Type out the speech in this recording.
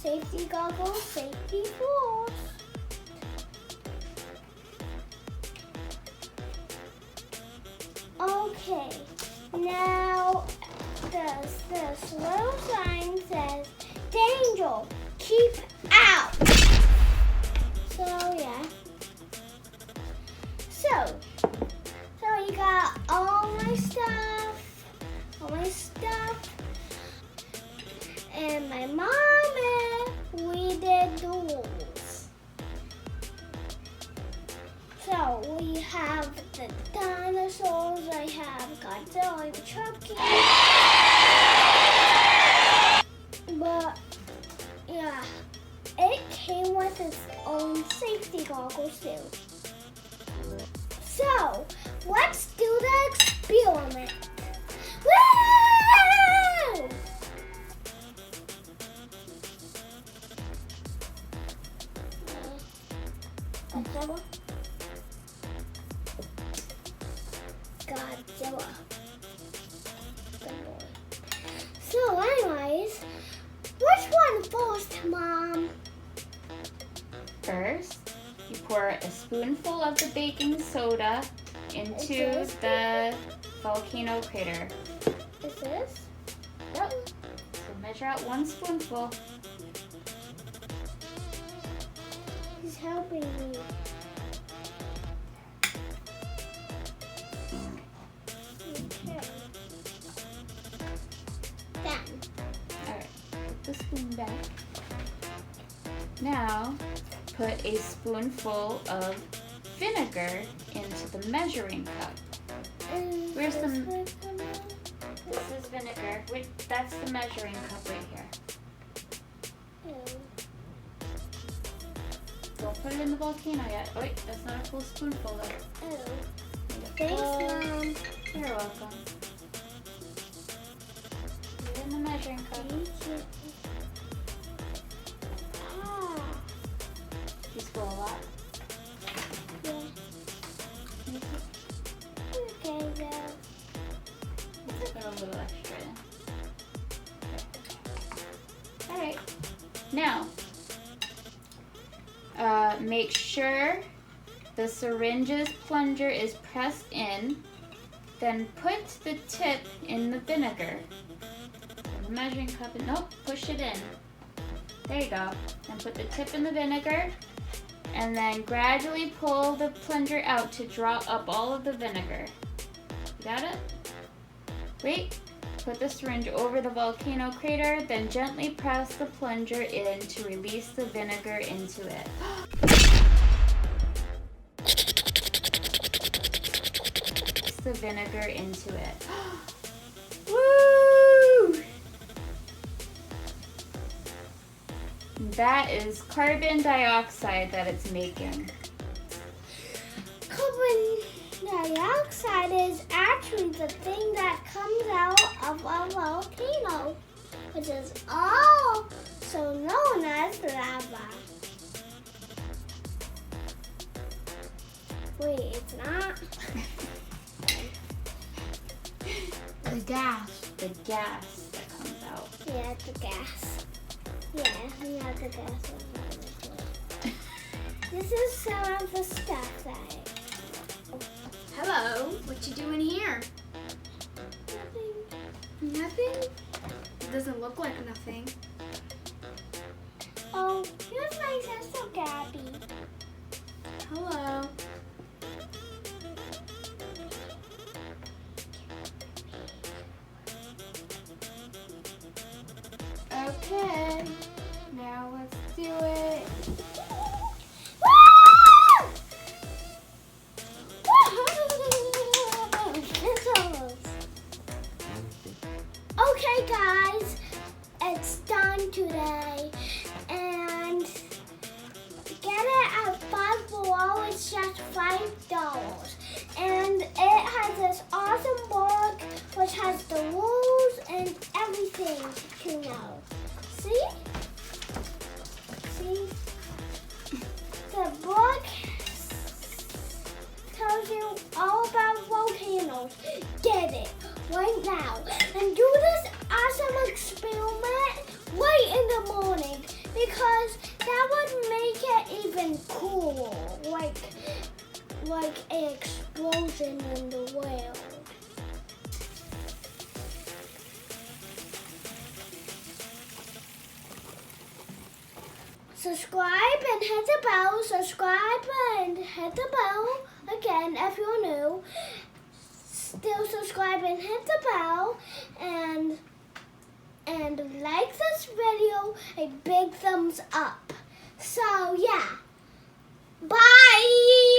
Safety goggles, safety rules. Okay, now this little sign says, danger, keep out. So yeah. So you got all my stuff, and my mom and we did the rules. So we have the dinosaurs, I have Godzilla and Chucky. But yeah, it came with its own safety goggles too. So let's do the experiment. Woo! Godzilla. Good boy. So anyways, which one first, Mom? First, you pour a spoonful of the baking soda into the volcano crater. Is this? Yep. So measure out 1 spoonful. He's helping me. Okay. Done. Alright, put the spoon back. Now, put a spoonful of vinegar into the measuring cup. Where's the... This is vinegar. Wait, that's the measuring cup right here. Don't put it in the volcano yet. Oh, wait, that's not a full spoonful though. Thanks, Mom. You're welcome. Put it in the measuring cup. You spill a lot. Yeah. Okay, yeah. Let's put a little extra in. Alright. Now, make sure the syringe's plunger is pressed in. Then put the tip in the vinegar. The measuring cup, and nope, push it in. There you go. And put the tip in the vinegar. And then gradually pull the plunger out to draw up all of the vinegar. You got it? Wait. Put the syringe over the volcano crater, then gently press the plunger in to release the vinegar into it. Press the vinegar into it. Woo! That is carbon dioxide that it's making. Carbon dioxide is actually the thing that comes out of a volcano, which is also known as lava. Wait, it's not? The gas. The gas that comes out. Yeah, it's the gas. Yeah, the gas. This is some of the stuff that Hello, what you doing here? Nothing. Nothing? It doesn't look like nothing. Oh, here's my sister Gabby. Hello. Okay, Now let's do it. Okay, guys, it's done today, and get it at Five Below. It's just $5, and it has this awesome book which has the rules and everything to know. See? The book tells you all about volcanoes. Get it right now and do this awesome experiment right in the morning. because that would make it even cool, like an explosion in the world. Subscribe and hit the bell. Subscribe and hit the bell again if you're new. Still subscribe and hit the bell and like this video a big thumbs up. So yeah, bye.